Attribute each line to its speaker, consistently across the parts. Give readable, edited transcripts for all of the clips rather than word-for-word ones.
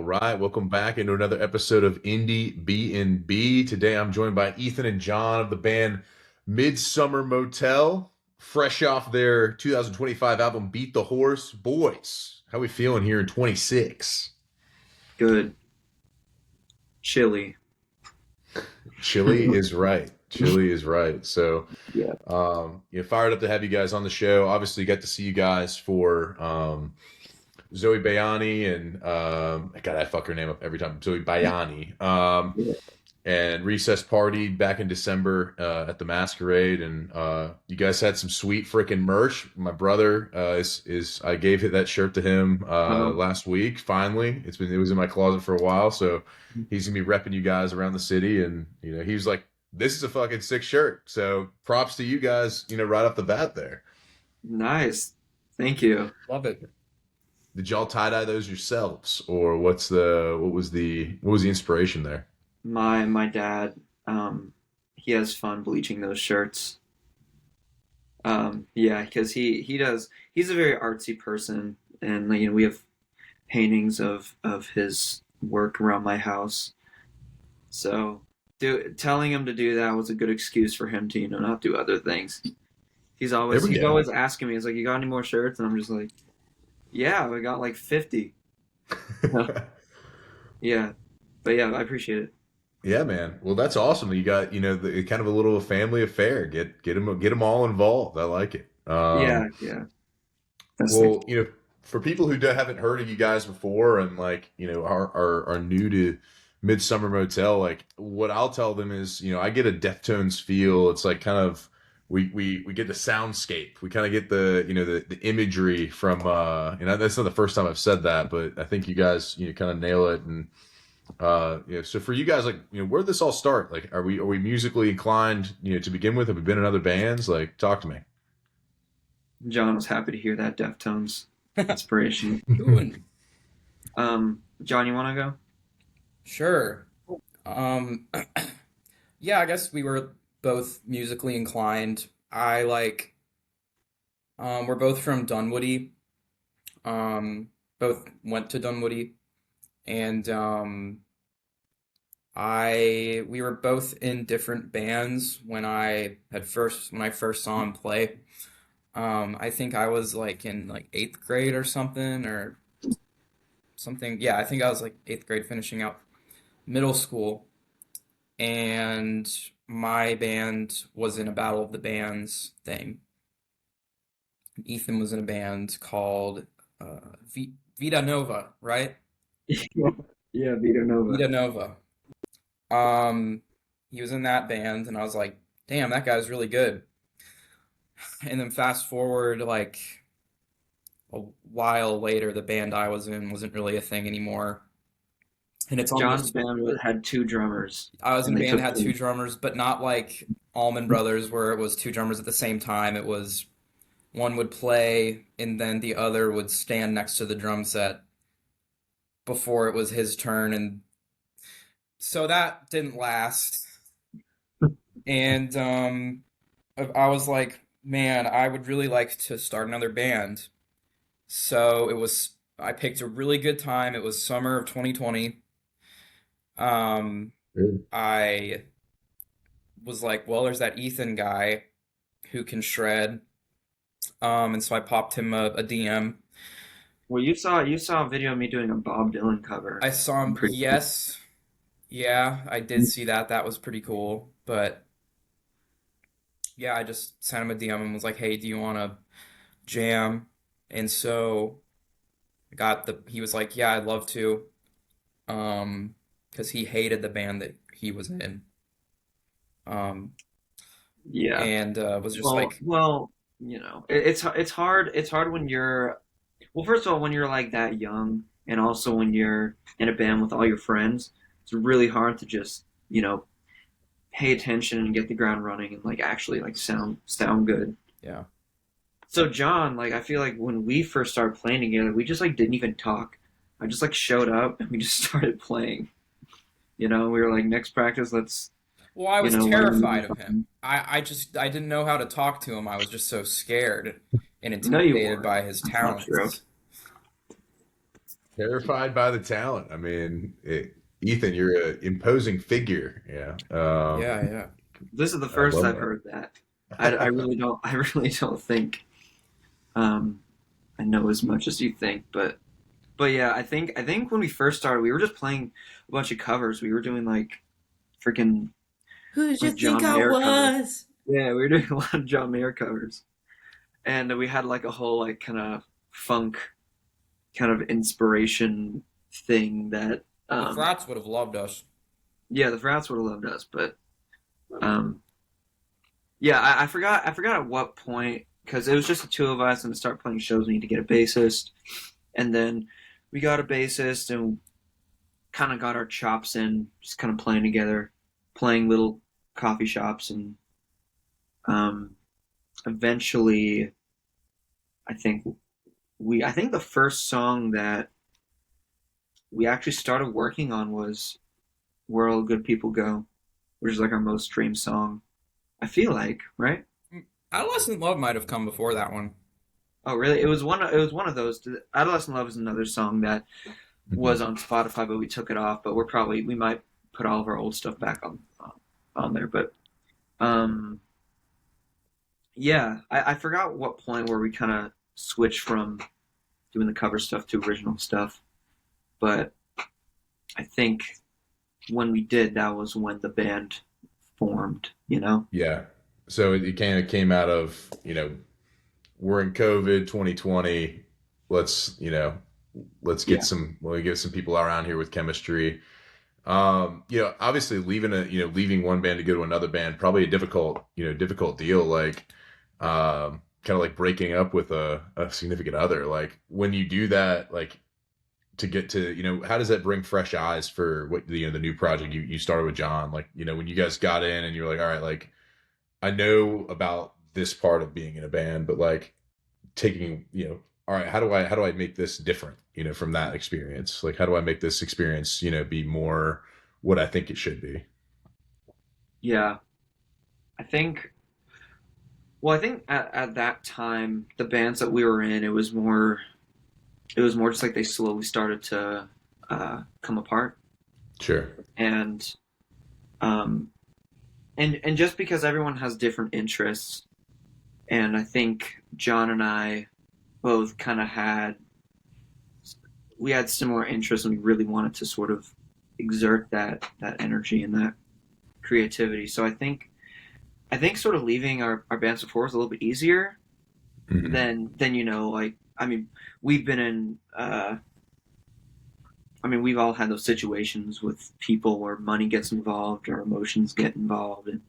Speaker 1: All right, welcome back into another episode of Indiebnb. Today I'm joined by Ethan and John of the band Midsummer Motel, fresh off their 2025 album Beat the Horse. Boys, how we feeling here in 26?
Speaker 2: Good. Chili.
Speaker 1: Chilly is right. Chilly is right. So,
Speaker 2: Yeah.
Speaker 1: fired up to have you guys on the show. Obviously, got to see you guys for Zoe Bayani and God, I fuck her name up every time. Zoe Bayani.
Speaker 2: Yeah.
Speaker 1: And Recess partied back in December at the Masquerade, and you guys had some sweet freaking merch. My brother is I gave that shirt to him
Speaker 2: Uh-huh.
Speaker 1: last week. Finally, it was in my closet for a while, so he's gonna be repping you guys around the city, and he was like, "This is a fucking sick shirt." So props to you guys, right off the bat there.
Speaker 2: Nice. Thank you.
Speaker 3: Love it.
Speaker 1: Did y'all tie dye those yourselves, or what was the inspiration there?
Speaker 2: My dad, he has fun bleaching those shirts. Yeah, because he's a very artsy person, and we have paintings of his work around my house. So telling him to do that was a good excuse for him to not do other things. He's
Speaker 1: There
Speaker 2: always
Speaker 1: we
Speaker 2: he's
Speaker 1: go.
Speaker 2: always asking me, he's like, "You got any more shirts?" And I'm just like, "Yeah, I got like 50." Yeah, but yeah, I appreciate it.
Speaker 1: Yeah, man. Well, that's awesome. You got, kind of a little family affair. Get them all involved. I like it.
Speaker 2: Yeah, yeah. That's the
Speaker 1: Well, for people who haven't heard of you guys before and like, are new to Midsummer Motel, like what I'll tell them is, I get a Deftones feel. It's like kind of we get the soundscape. We kind of get the imagery from that's not the first time I've said that, but I think you guys, kind of nail it. And so for you guys, like, where did this all start? Like, are we musically inclined, to begin with? Have we been in other bands? Like, talk to me.
Speaker 2: John was happy to hear that Deftones inspiration.
Speaker 3: Doing.
Speaker 2: John, you want to go?
Speaker 3: Sure. Um, yeah, I guess we were both musically inclined. We're both from Dunwoody. Both went to Dunwoody, and we were both in different bands when I first saw him play. I think I was like in like eighth grade or something or something. Yeah, I think I was like eighth grade finishing out middle school, and my band was in a Battle of the Bands thing. Ethan was in a band called Vita Nova, right?
Speaker 2: Yeah, Vita Nova.
Speaker 3: Vita Nova. Um, he was in that band, and I was like, damn, that guy's really good. And then fast forward like a while later, the band I was in wasn't really a thing anymore. And it's
Speaker 2: John's
Speaker 3: almost,
Speaker 2: band had two drummers,
Speaker 3: I was in
Speaker 2: and
Speaker 3: a
Speaker 2: they
Speaker 3: band that
Speaker 2: took
Speaker 3: had two
Speaker 2: the.
Speaker 3: drummers, but not like Allman Brothers, where it was two drummers at the same time. It was one would play, and then the other would stand next to the drum set before it was his turn. And so that didn't last. And I was like, man, I would really like to start another band. So I picked a really good time. It was summer of 2020. Um,
Speaker 1: Good.
Speaker 3: I was like, well, there's that Ethan guy who can shred. And so I popped him a DM.
Speaker 2: Well, you saw a video of me doing a Bob Dylan cover.
Speaker 3: I saw
Speaker 2: I'm
Speaker 3: him,
Speaker 2: pretty.
Speaker 3: yes, yeah, I did see that. That was pretty cool. But yeah, I just sent him a DM and was like, hey, do you want to jam? And so he was like, yeah, I'd love to. Because he hated the band that he was in. Um,
Speaker 2: Yeah.
Speaker 3: and was just
Speaker 2: Well,
Speaker 3: like,
Speaker 2: well, it's hard. It's hard when you're. Well, first of all, when you're like that young, and also when you're in a band with all your friends, it's really hard to just pay attention and get the ground running and like actually like sound good.
Speaker 3: yeah.
Speaker 2: So John, like I feel like when we first started playing together, we just like didn't even talk. I just like showed up and we just started playing. We were like, next practice, let's
Speaker 3: Well, I was
Speaker 2: learn.
Speaker 3: terrified of him. I didn't know how to talk to him. I was just so scared and
Speaker 2: No, you
Speaker 3: intimidated
Speaker 2: weren't.
Speaker 3: by his
Speaker 2: That's not true.
Speaker 3: talents.
Speaker 1: Terrified by the talent. I mean, Ethan, you're an imposing figure. Yeah.
Speaker 3: Yeah, yeah.
Speaker 2: This is the
Speaker 1: I
Speaker 2: first
Speaker 1: love
Speaker 2: I've heard that. I really don't. I really don't think um, I know as much as you think. But yeah, I think when we first started, we were just playing a bunch of covers. We were doing like freaking
Speaker 4: Who did you
Speaker 2: like
Speaker 4: think
Speaker 2: John
Speaker 4: I
Speaker 2: Mayer covers.
Speaker 4: was?
Speaker 2: Yeah, we were doing a lot of John Mayer covers, and we had like a whole like kind of funk kind of inspiration thing that
Speaker 3: The Frats would have loved us.
Speaker 2: yeah, the Frats would have loved us, but um, yeah, I forgot at what point because it was just the two of us, and to start playing shows, we need to get a bassist, and then we got a bassist and kind of got our chops in, just kind of playing together, playing little coffee shops, and um, eventually, I think I think the first song that we actually started working on was "Where All Good People Go," which is like our most streamed song. I feel like, right?
Speaker 3: Adolescent Love might have come before that one.
Speaker 2: Oh, really? It was one of those. "Adolescent Love" is another song that was
Speaker 1: it.
Speaker 2: on Spotify, but we took it off. But we might put all of our old stuff back on there. But um, yeah, I forgot what point where we kind of switched from doing the cover stuff to original stuff. But I think when we did, that was when the band formed. You know?
Speaker 1: Yeah. So it kind of came out of, we're in COVID 2020. Let's, let's
Speaker 2: Yeah,
Speaker 1: get some people around here with chemistry. Obviously leaving one band to go to another band, probably a difficult deal. Like, kind of like breaking up with a significant other. Like when you do that, like to get to, how does that bring fresh eyes for what, the new project you started with John? Like, when you guys got in and you're like, all right, like, I know about this part of being in a band, but like taking, all right, how do I make this different, from that experience? Like, how do I make this experience, be more what I think it should be?
Speaker 2: yeah. I think. Well, I think at that time, the bands that we were in, it was more just like they slowly started to come apart,
Speaker 1: Sure.
Speaker 2: and um, and just because everyone has different interests, and I think John and I both kind of had similar interests, and we really wanted to sort of exert that energy and that creativity. So I think sort of leaving our bands before was a little bit easier
Speaker 1: Hmm.
Speaker 2: than like I mean we've been in I mean we've all had those situations with people where money gets involved or emotions get involved, and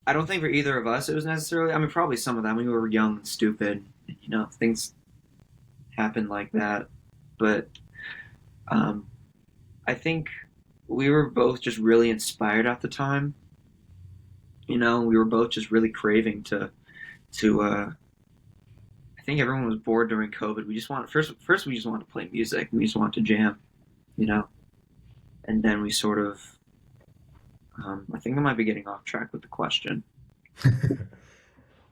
Speaker 2: I don't think for either of us it was necessarily, I mean probably some of that, we were young and stupid, and, things happen like that, but um, I think we were both just really inspired at the time. We were both just really craving to I think everyone was bored during COVID. We just wanted first we just wanted to play music. We just wanted to jam, you know. And then we sort of I think I might be getting off track with the question.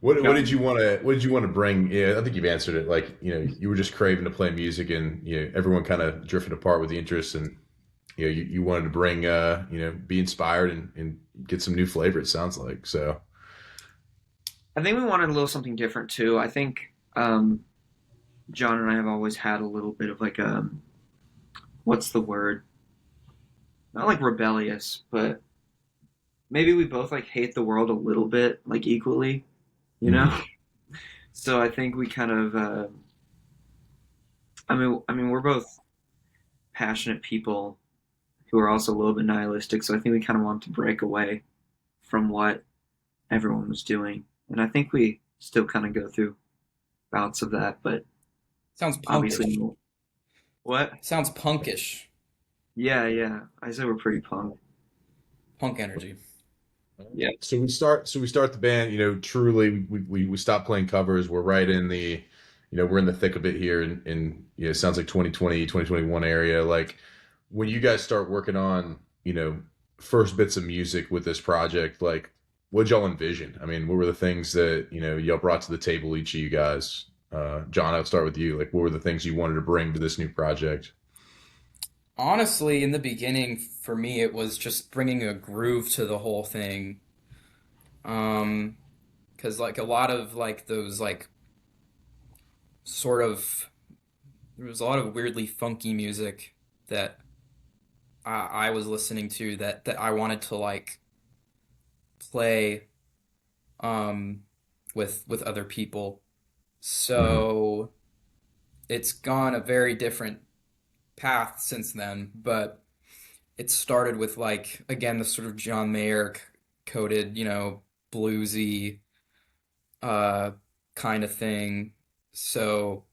Speaker 1: What
Speaker 2: John,
Speaker 1: did you want to bring? Yeah, I think you've answered it. Like, you were just craving to play music, and everyone kind of drifted apart with the interests, and you wanted to bring, be inspired and get some new flavor. It sounds like so.
Speaker 2: I think we wanted a little something different too. I think John and I have always had a little bit of like what's the word? Not like rebellious, but maybe we both like hate the world a little bit, like equally, you know.
Speaker 1: Mhm.
Speaker 2: So I think we kind of I mean we're both passionate people who are also a little bit nihilistic. So I think we kind of want to break away from what everyone was doing, and I think we still kind of go through bouts of that. But
Speaker 3: Sounds
Speaker 2: obviously,
Speaker 3: punkish.
Speaker 2: what?
Speaker 3: Sounds punkish.
Speaker 2: Yeah, yeah. I say we're pretty punk.
Speaker 3: Punk energy.
Speaker 2: Yeah,
Speaker 1: So we start the band. Truly, we stop playing covers. We're right in the, we're in the thick of it here, it sounds like 2020, 2021 area. Like when you guys start working on, first bits of music with this project, like what'd y'all envision? I mean, what were the things that y'all brought to the table, each of you guys? John, I'll start with you. Like, what were the things you wanted to bring to this new project?
Speaker 3: Honestly, in the beginning, for me, it was just bringing a groove to the whole thing. Um, because like a lot of like those like sort of there was a lot of weirdly funky music that I was listening to that I wanted to like play um with other people.
Speaker 1: Mhm.
Speaker 3: So it's gone a very different path since then, but it started with like again the sort of John Mayer coded, bluesy uh kind of thing. So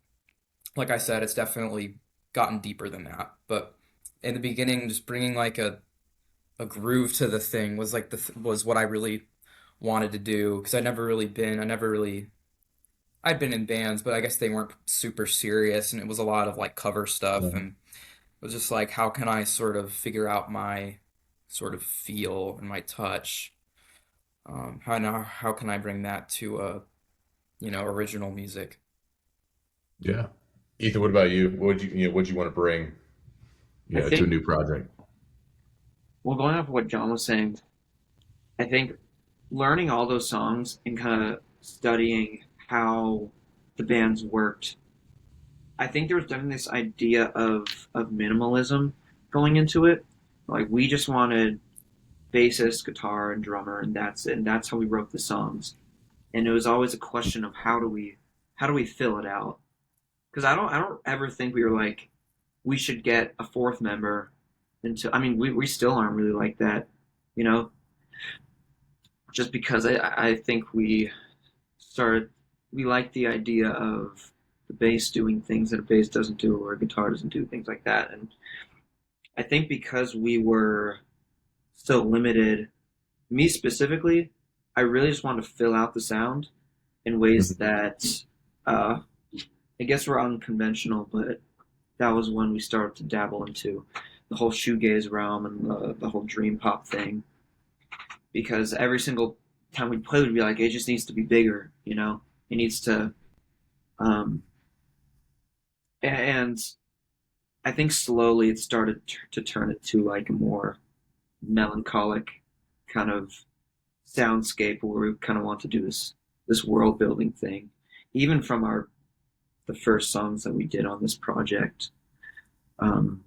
Speaker 3: like I said, it's definitely gotten deeper than that. But in the beginning, just bringing like a groove to the thing was like was what I really wanted to do because I never really I'd been in bands, but I guess they weren't super serious, and it was a lot of like cover stuff, and it was just like how can I sort of figure out my sort of feel and my touch. How can I bring that to original music?
Speaker 1: Yeah. Ethan, what about you? What'd you want to bring,
Speaker 2: I
Speaker 1: to a
Speaker 2: think,
Speaker 1: new project?
Speaker 2: well, going off of what John was saying, I think learning all those songs and kind of studying how the bands worked, I think there was definitely this idea of minimalism going into it. Like we just wanted bassist, guitar, and drummer, and that's it. And that's how we wrote the songs. And it was always a question of how do we fill it out? Because I don't ever think we were like we should get a fourth member into. I mean, we still aren't really like that, you know. Just because I think started we like the idea of the bass doing things that a bass doesn't do or a guitar doesn't do, things like that. And I think because we were so limited, me specifically, I really just wanted to fill out the sound in ways
Speaker 1: Mhm.
Speaker 2: that uh, I guess were unconventional, but that was when we started to dabble into the whole shoegaze realm and the whole dream pop thing. Because every single time we play, we'd be like, it just needs to be bigger, you know? It needs to, um, and I think slowly it started to turn it to like a more melancholic kind of soundscape where we kind of want to do this world building thing, even from our the first songs that we did on this project. Um,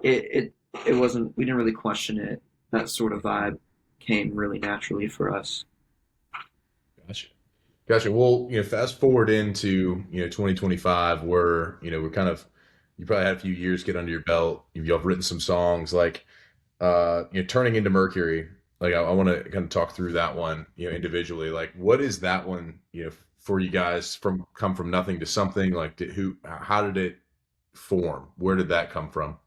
Speaker 2: it it wasn't we didn't really question it. That sort of vibe came really naturally for us.
Speaker 1: Gotcha. Gotcha. Well, fast forward into, 2025 where, we're kind of, you probably had a few years get under your belt. You've written some songs like, Turning Into Mercury. Like, I want to kind of talk through that one, individually. Like, what is that one, for you guys come from nothing to something? Like, how did it form? Where did that come from?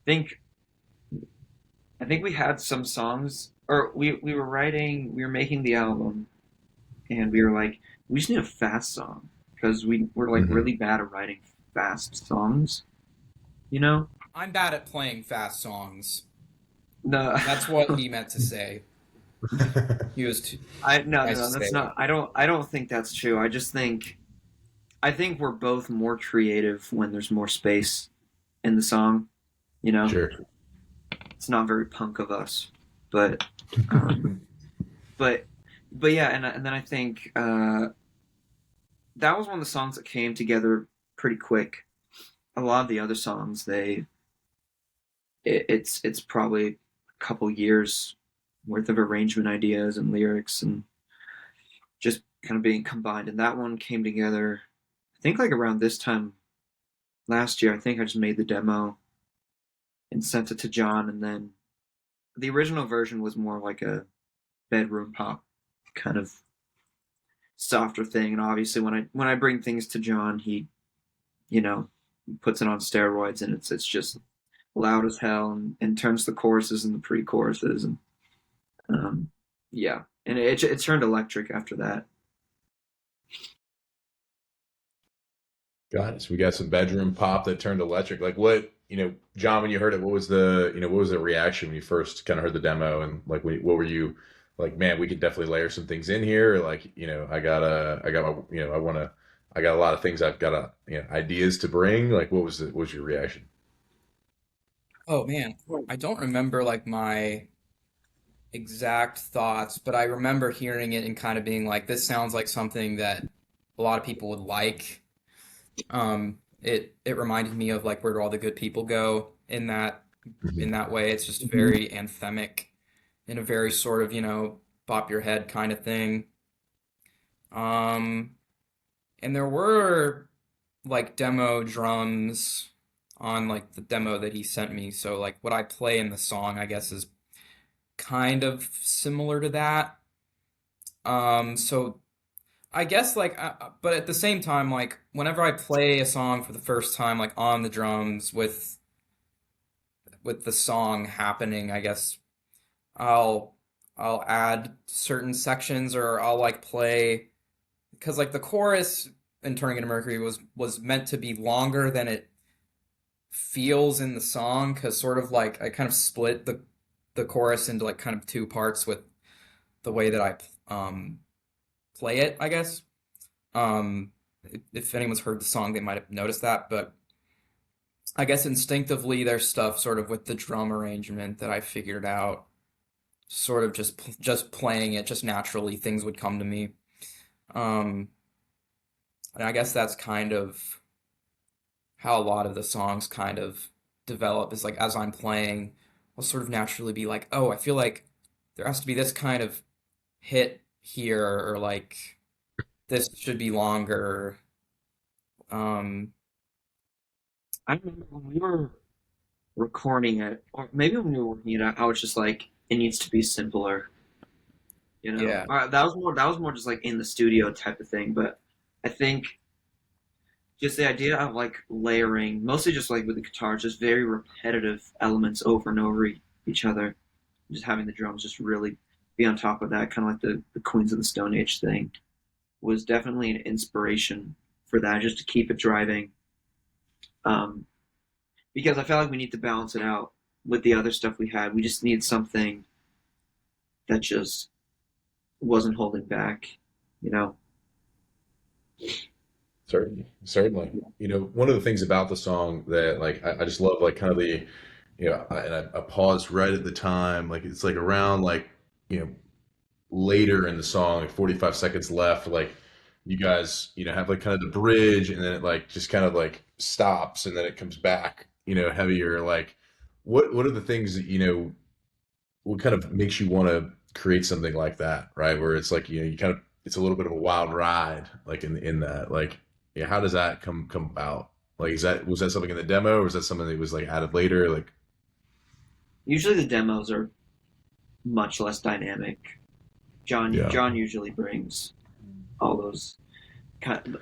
Speaker 2: I think I think we had some songs, or we were making the album, and we were like, we just need a fast song because we were like
Speaker 1: Hmm.
Speaker 2: really bad at writing fast songs, you know?
Speaker 3: I'm bad at playing fast songs.
Speaker 2: No,
Speaker 3: That's what he meant to say. He was
Speaker 2: no, no,
Speaker 3: tries to
Speaker 2: no,
Speaker 3: say
Speaker 2: that's
Speaker 3: that.
Speaker 2: not. I don't think that's true. I think we're both more creative when there's more space in the song. You know,
Speaker 1: Sure.
Speaker 2: it's not very punk of us, but um, but but yeah, and then I think that was one of the songs that came together pretty quick. A lot of the other songs, it's probably a couple years worth of arrangement ideas and lyrics and just kind of being combined. And that one came together, I think, like around this time last year. I think I just made the demo and sent it to John, and then the original version was more like a bedroom pop kind of softer thing. And obviously, when I bring things to John, he you know puts it on steroids, and it's just loud as hell, and turns the choruses and the pre-choruses, and um, yeah, and it turned electric after that.
Speaker 1: Got it. So we got some bedroom pop that turned electric. Like what, John, when you heard it, what was the reaction when you first kind of heard the demo and like, what were you like, man, we could definitely layer some things in here. Or like, I got my, I got a lot of things I've got ideas to bring. Like, what was your reaction?
Speaker 3: Oh man, I don't remember like my exact thoughts, but I remember hearing it and kind of being like, this sounds like something that a lot of people would like. It reminded me of like Where Do All the Good People Go in
Speaker 1: Mhm.
Speaker 3: that way. It's just very anthemic in a very sort of, bop your head kind of thing. Um, and there were like demo drums on like the demo that he sent me. So like what I play in the song, I guess, is kind of similar to that. So I guess like, but at the same time, like whenever I play a song for the first time, like on the drums with the song happening, I guess I'll I'll add certain sections or I'll like play because like the chorus in Turning Into Mercury was meant to be longer than it feels in the song because sort of like I kind of split the chorus into like kind of two parts with the way that I play it, I guess. If anyone's heard the song, they might have noticed that, but I guess instinctively there's stuff sort of with the drum arrangement that I figured out, sort of just playing it, just naturally things would come to me. Um, and I guess that's kind of how a lot of the songs kind of develop is like as I'm playing, I'll sort of naturally be like, oh, I feel like there has to be this kind of hit here, or like this should be longer. Um,
Speaker 2: I remember when we were recording it, or maybe when we were working it out, I was just like, it needs to be simpler, you know.
Speaker 3: yeah,
Speaker 2: That was more just like in the studio type of thing. But I think just the idea of like layering, mostly just like with the guitars, just very repetitive elements over and over each other. Just having the drums just really be on top of that, kind of like the Queens of the Stone Age thing, was definitely an inspiration for that, just to keep it driving. Um, because I felt like we need to balance it out with the other stuff we had. We just need something that just wasn't holding back, you know.
Speaker 1: Certainly, certainly. One of the things about the song that like I just love like kind of the I paused right at the time, like it's like around like you know later in the song, like 45 seconds left, like you guys have like kind of the bridge, and then it like just kind of like stops, and then it comes back, heavier. Like what are the things that what kind of makes you want to create something like that, right? Where it's like you kind of it's a little bit of a wild ride, like in that, like yeah, how does that come about? Like, was that something in the demo, or was that something that was like added later? Like,
Speaker 2: Usually the demos are much less dynamic.
Speaker 1: yeah,
Speaker 2: John usually brings all those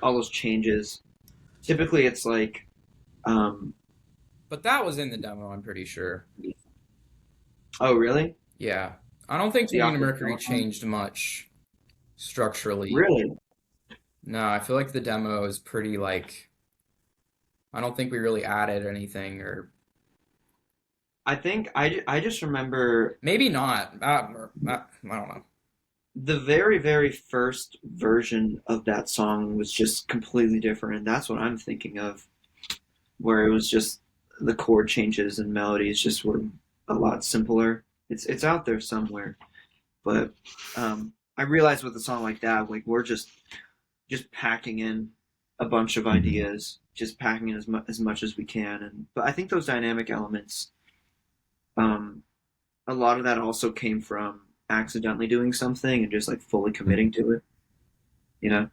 Speaker 2: all those changes. Typically, it's like, um,
Speaker 3: but that was in the demo, I'm pretty sure.
Speaker 2: oh really?
Speaker 3: Yeah, I don't think
Speaker 2: The
Speaker 3: Turning Into
Speaker 2: octave
Speaker 3: Mercury
Speaker 2: telephone?
Speaker 3: changed much structurally.
Speaker 2: Really?
Speaker 3: No, I feel like the demo is pretty like I don't think we really added anything, or
Speaker 2: I think I just remember
Speaker 3: maybe not. I don't know.
Speaker 2: the very first version of that song was just completely different, and that's what I'm thinking of, where it was just the chord changes and melodies just were a lot simpler. It's out there somewhere, but I realized with a song like that, like we're just packing in a bunch of
Speaker 1: hmm
Speaker 2: ideas, just packing in as much as we can, and but I think those dynamic elements, um, a lot of that also came from accidentally doing something and just like fully committing to it, you know.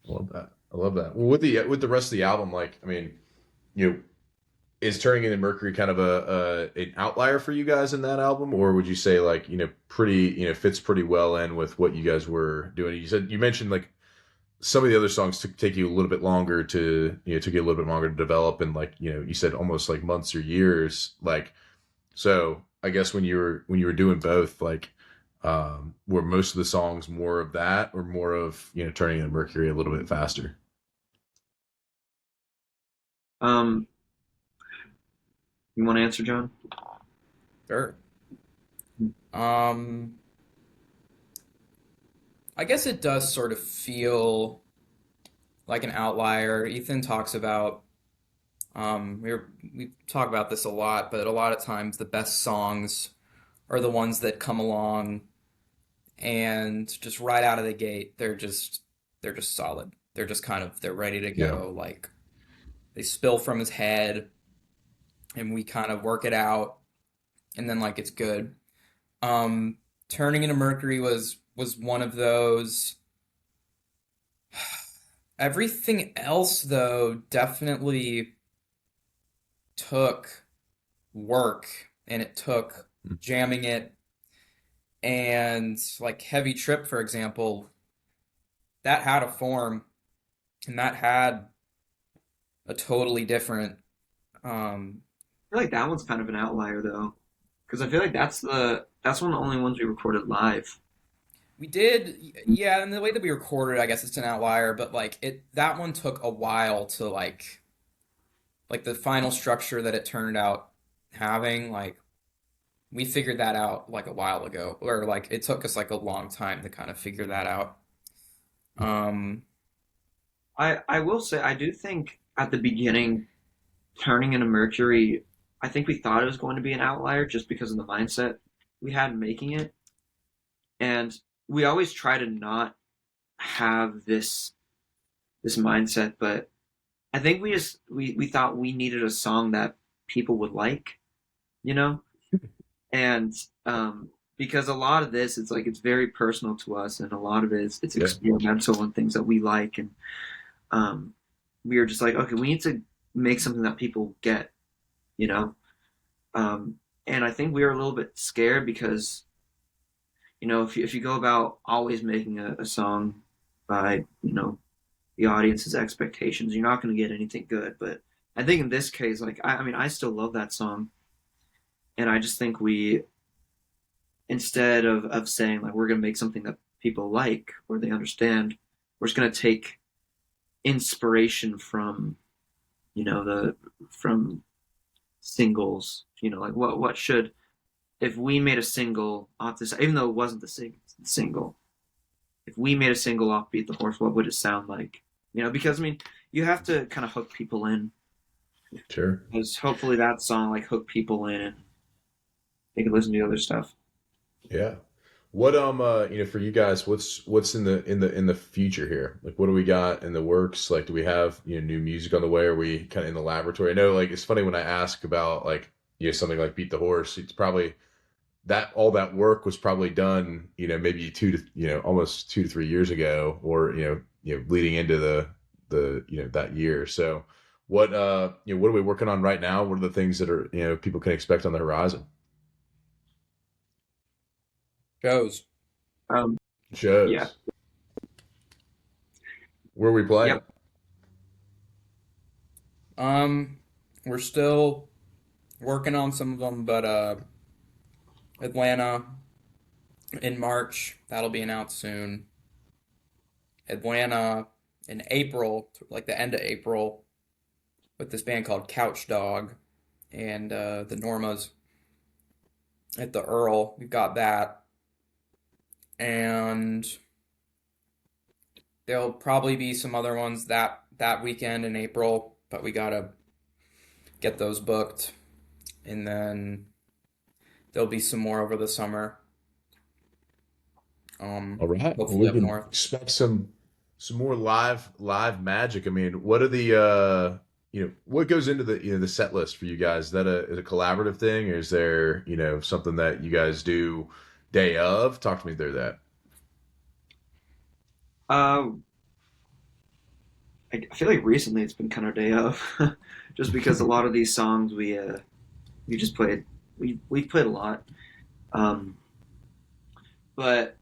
Speaker 1: I love that. I love that. Well, with the rest of the album, like, I mean, you know, is Turning Into Mercury kind of a an outlier for you guys in that album, or would you say like pretty fits pretty well in with what you guys were doing? You mentioned like some of the other songs took take you a little bit longer to took you a little bit longer to develop, and like you said almost like months or years. Like, so I guess when you were doing both, like were most of the songs more of that, or more of Turning Into Mercury a little bit faster?
Speaker 2: Um, you want to answer, John?
Speaker 3: Sure. Um, I guess it does sort of feel like an outlier. Ethan talks about we talk about this a lot, but a lot of times the best songs are the ones that come along and just right out of the gate, they're just solid. They're just kind of they're ready to
Speaker 1: Yeah.
Speaker 3: go. Like they spill from his head, and we kind of work it out, and then like it's good. Um, Turning into Mercury was one of those. Everything else, though, definitely took work, and it took
Speaker 1: Mm.
Speaker 3: jamming it. And like Heavy Trip, for example, that had a form, and that had a totally different. Um,
Speaker 2: I feel like that one's kind of an outlier though, because I feel like that's one of the only ones we recorded live.
Speaker 3: we did, yeah, and the way that we recorded, I guess it's an outlier, but like it, that one took a while to like the final structure that it turned out having, like we figured that out like a while ago, or like it took us like a long time to kind of figure that out. Um,
Speaker 2: I will say I do think at the beginning, turning into Mercury, I think we thought it was going to be an outlier just because of the mindset we had making it, and we always try to not have this mindset, but I think we thought we needed a song that people would like, you know, and because a lot of this it's like it's very personal to us, and a lot of it is it's
Speaker 1: Yeah.
Speaker 2: experimental and things that we like, and um, we were just like, okay, we need to make something that people get, you know, um, and I think we were a little bit scared because if you go about always making a song by the audience's expectations, you're not going to get anything good. But I think in this case, like I mean, I still love that song, and I just think we instead of saying like we're going to make something that people like or they understand, we're just going to take inspiration from the from singles. Like what should if we made a single off this, even though it wasn't the single, if we made a single off Beat the Horse, what would it sound like? Because I mean, you have to kind of hook people in,
Speaker 1: Sure.
Speaker 2: because hopefully that song like hook people in and they can listen to the other stuff.
Speaker 1: Yeah. What for you guys, what's in the future here? Like what do we got in the works? Like do we have, new music on the way? Are we kind of in the laboratory? I know like it's funny when I ask about like, something like Beat the Horse, it's probably that all that work was probably done, maybe almost 2 to 3 years ago, or leading into the that year. So what are we working on right now? What are the things that are people can expect on the horizon?
Speaker 3: shows.
Speaker 2: Um, yeah,
Speaker 1: Shows. Where are we playing?
Speaker 2: yep.
Speaker 3: Um, we're still working on some of them, but Atlanta in March, that'll be announced soon. Atlanta in April, like the end of April, with this band called Couch Dog and the Normas at the Earl. We've got that, and there'll probably be some other ones that weekend in April, but we gotta get those booked, and then there'll be some more over the summer.
Speaker 1: All right. Well,
Speaker 3: Hopefully
Speaker 1: we
Speaker 3: up
Speaker 1: can
Speaker 3: north.
Speaker 1: expect some more live magic. I mean, what are the what goes into the set list for you guys? Is that a collaborative thing, or is there, something that you guys do day of? Talk to me through that.
Speaker 2: Uh, I feel like recently it's been kind of day of, just because a lot of these songs we just played we've played a lot, um, but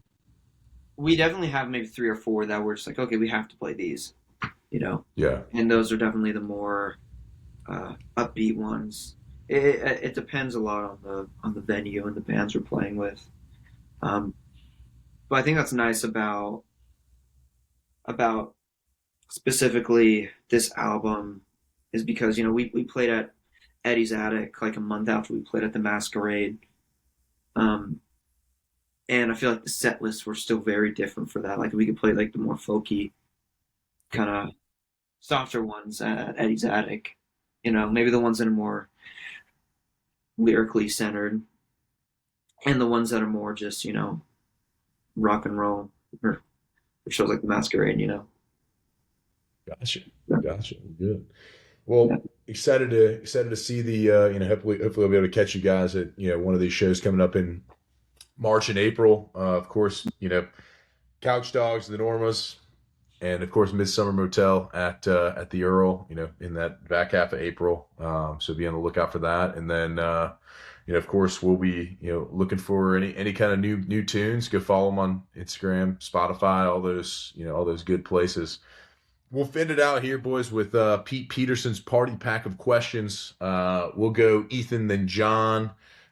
Speaker 2: we definitely have maybe three or four that we're just like, okay, we have to play these, you know,
Speaker 1: Yeah.
Speaker 2: and those are definitely the more upbeat ones. It depends a lot on the venue and the bands we're playing with. Um, but I think that's nice about specifically this album is because we played at Eddie's Attic like a month after we played at the Masquerade, um, and I feel like the set lists were still very different for that. Like we could play like the more folky kind of. softer ones at Eddie's Attic. Maybe the ones that are more lyrically centered, and the ones that are more just rock and roll or shows like the Masquerade.
Speaker 1: Gotcha.
Speaker 2: Yeah.
Speaker 1: Gotcha. Good.
Speaker 2: Yeah.
Speaker 1: Well, excited to see the hopefully I'll be able to catch you guys at one of these shows coming up in March and April. Of course, Couch Dogs, the Normas, and of course Midsummer Motel at the Earl. In that back half of April. So be on the lookout for that, and then of course we'll be looking for any kind of new tunes. Go follow them on Instagram, Spotify, all those good places. We'll fend it out here, boys, with Pete Peterson's party pack of questions. We'll go Ethan, then John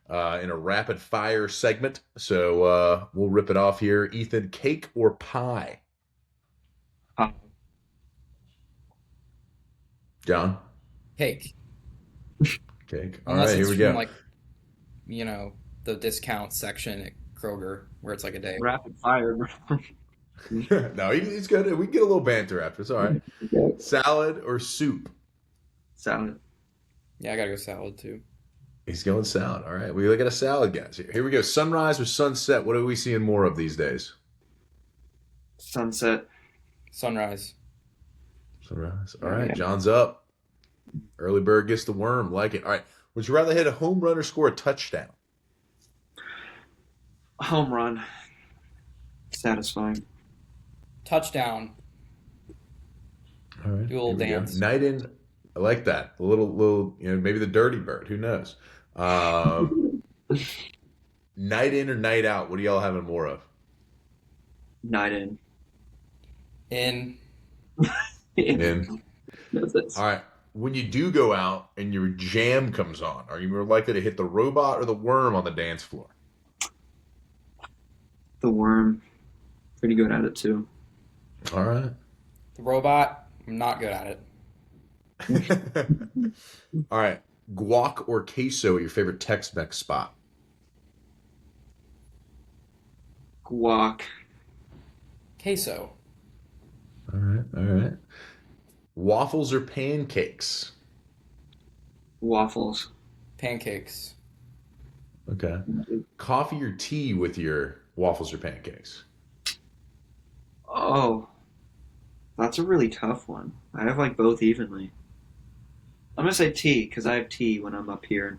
Speaker 1: in a rapid fire segment. So we'll rip it off here. Ethan, cake or pie?
Speaker 2: Uh,
Speaker 1: John?
Speaker 3: Cake.
Speaker 1: Cake. All
Speaker 3: Unless
Speaker 1: right, here
Speaker 3: it's
Speaker 1: we
Speaker 3: from
Speaker 1: go.
Speaker 3: like, the discount section at Kroger where it's like a day.
Speaker 2: rapid fire, bro.
Speaker 1: No, he's good. We can get a little banter after. It's all right.
Speaker 2: Okay.
Speaker 1: Salad or soup?
Speaker 2: Salad.
Speaker 3: Yeah, I gotta go salad too.
Speaker 1: He's going salad. All right. We look at a salad, guys. Here we go. Sunrise or sunset? What are we seeing more of these days?
Speaker 2: Sunset.
Speaker 3: Sunrise.
Speaker 1: Sunrise. All right.
Speaker 2: Yeah.
Speaker 1: John's up. Early bird gets the worm. Like it. All right. Would you rather hit a home run or score a touchdown?
Speaker 2: Home run. Satisfying.
Speaker 3: Touchdown.
Speaker 1: All right.
Speaker 3: Do a little
Speaker 1: Here we go.
Speaker 3: dance.
Speaker 1: Night in. I like that. A little, maybe the dirty bird. Who knows? Night in or night out? What are y'all having more of?
Speaker 2: Night in.
Speaker 3: In.
Speaker 1: In.
Speaker 2: That's
Speaker 1: All right. When you do go out and your jam comes on, are you more likely to hit the robot or the worm on the dance floor?
Speaker 2: the worm. Pretty good at it too.
Speaker 1: All right.
Speaker 3: The robot, I'm not good at it.
Speaker 1: All right. Guac or queso, your favorite Tex-Mex spot?
Speaker 2: Guac.
Speaker 3: Queso.
Speaker 1: All right. All right. Waffles or pancakes?
Speaker 2: Waffles.
Speaker 3: Pancakes.
Speaker 1: Okay. Coffee or tea with your waffles or pancakes?
Speaker 2: Oh, that's a really tough one. I have like both evenly. I'm gonna say tea because I have tea when I'm up here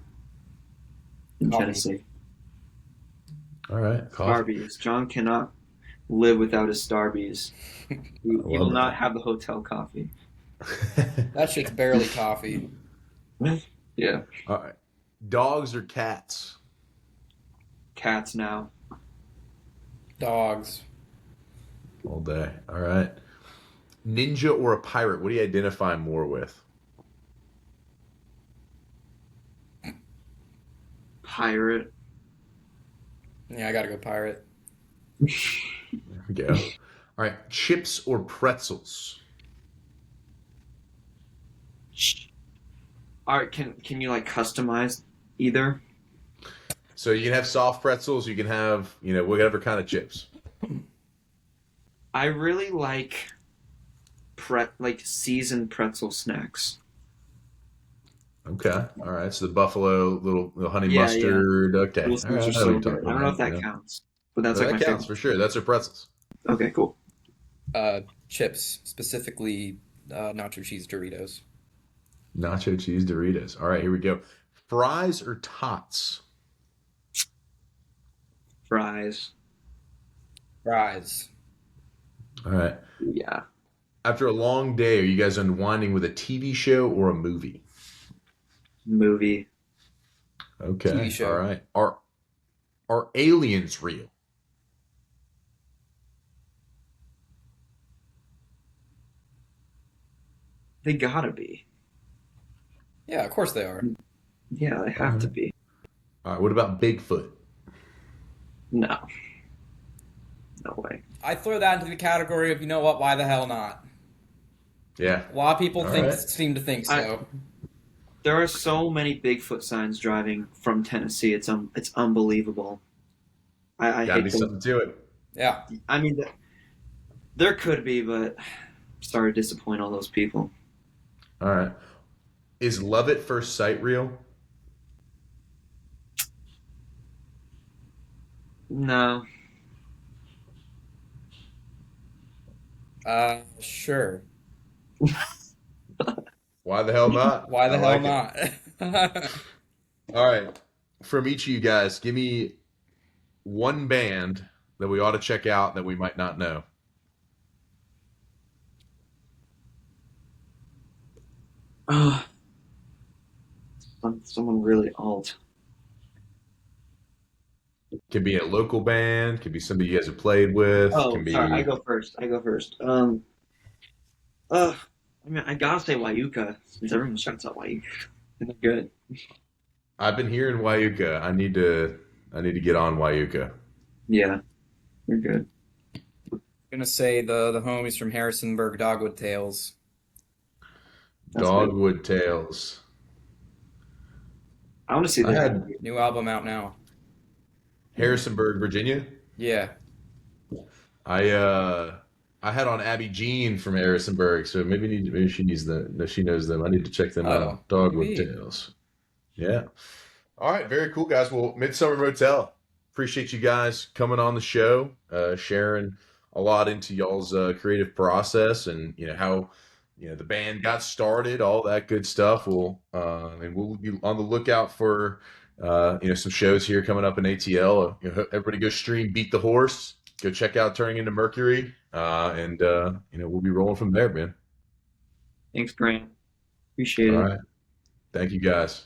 Speaker 2: in
Speaker 3: Coffee.
Speaker 2: Tennessee.
Speaker 1: All right. Coffee.
Speaker 2: Starbies. John cannot live without his Starbies. He
Speaker 1: love
Speaker 2: will
Speaker 1: that.
Speaker 2: not have the hotel coffee.
Speaker 3: That shit's barely coffee.
Speaker 2: Yeah,
Speaker 1: All right. Dogs or cats?
Speaker 2: cats now.
Speaker 3: Dogs.
Speaker 1: All day. All right. Ninja or a pirate? What do you identify more with?
Speaker 2: Pirate.
Speaker 3: Yeah, I gotta go pirate.
Speaker 1: There we go. All right. Chips or pretzels?
Speaker 2: All right, can you like customize either?
Speaker 1: So you can have soft pretzels. You can have, whatever kind of chips.
Speaker 2: I really like seasoned pretzel snacks.
Speaker 1: Okay. All right. So the buffalo, little honey
Speaker 2: Yeah, yeah.
Speaker 1: mustard. Okay.
Speaker 2: Those
Speaker 1: All
Speaker 2: things
Speaker 1: right.
Speaker 2: are
Speaker 1: I know
Speaker 2: so
Speaker 1: what you're
Speaker 2: good.
Speaker 1: talking
Speaker 2: I don't know if
Speaker 1: about,
Speaker 2: that
Speaker 1: yeah.
Speaker 2: counts, but that's
Speaker 1: No,
Speaker 2: like
Speaker 1: that
Speaker 2: my
Speaker 1: counts
Speaker 2: favorite.
Speaker 1: for sure. That's our pretzels.
Speaker 2: Okay, cool.
Speaker 3: Chips, specifically nacho cheese Doritos.
Speaker 1: Nacho cheese Doritos. All right. Here we go. Fries or tots?
Speaker 2: Fries.
Speaker 3: Fries.
Speaker 1: All right.
Speaker 2: Yeah.
Speaker 1: After a long day, are you guys unwinding with a TV show or a movie?
Speaker 2: Movie.
Speaker 1: Okay.
Speaker 3: TV show.
Speaker 1: All right. Are aliens real?
Speaker 2: They gotta be.
Speaker 3: Yeah, of course they are.
Speaker 2: Yeah, they have to be.
Speaker 1: All right. What about Bigfoot?
Speaker 2: No. No way.
Speaker 3: I throw that into the category of, you know what, why the hell not?
Speaker 1: Yeah.
Speaker 3: A lot of people
Speaker 1: All right.
Speaker 3: seem to think so.
Speaker 2: There are so many Bigfoot signs driving from Tennessee. It's unbelievable. I
Speaker 1: Got to
Speaker 2: hate
Speaker 1: be
Speaker 2: them.
Speaker 1: something to it.
Speaker 3: Yeah.
Speaker 2: I mean, there could be, but I'm sorry to disappoint all those people.
Speaker 1: All right. Is Love at First Sight real?
Speaker 2: No.
Speaker 3: Sure.
Speaker 1: Why the hell not?
Speaker 3: Why
Speaker 1: I
Speaker 3: the hell
Speaker 1: like it.
Speaker 3: not?
Speaker 1: All right. From each of you guys, give me one band that we ought to check out that we might not know.
Speaker 2: Oh, someone really old.
Speaker 1: Can be a local band, can be somebody you guys have played with,
Speaker 2: Oh,
Speaker 1: can
Speaker 2: sorry. I
Speaker 1: be.
Speaker 2: go first. I go first. Uh, I mean, I gotta say Wayuka since everyone shouts out Wayuka. They're good.
Speaker 1: I've been hearing Wyuka. I need to get on Wyuka.
Speaker 2: Yeah, they're good.
Speaker 3: Gonna say the homies from Harrisonburg, Dogwood Tales.
Speaker 2: That's good.
Speaker 1: Dogwood Tales.
Speaker 2: I want to see
Speaker 1: I
Speaker 2: their
Speaker 1: had
Speaker 2: interview.
Speaker 3: New album out now.
Speaker 2: Yeah.
Speaker 1: Harrisonburg, Virginia.
Speaker 3: Yeah.
Speaker 1: I uh I had on Abby Jean from Harrisonburg, so maybe she needs them. No, she knows them. I need to check them
Speaker 3: Oh,
Speaker 1: out. Dogwood
Speaker 3: maybe.
Speaker 1: Tales. Yeah. All right, very cool, guys. Well, Midsummer Motel. Appreciate you guys coming on the show, sharing a lot into y'all's creative process and how the band got started, all that good stuff. And we'll be on the lookout for some shows here coming up in ATL. Everybody go stream Beat the Horse. Go check out Turning Into Mercury, and we'll be rolling from there, man.
Speaker 2: Thanks, Grant. Appreciate
Speaker 1: All
Speaker 2: it.
Speaker 1: right, thank you guys.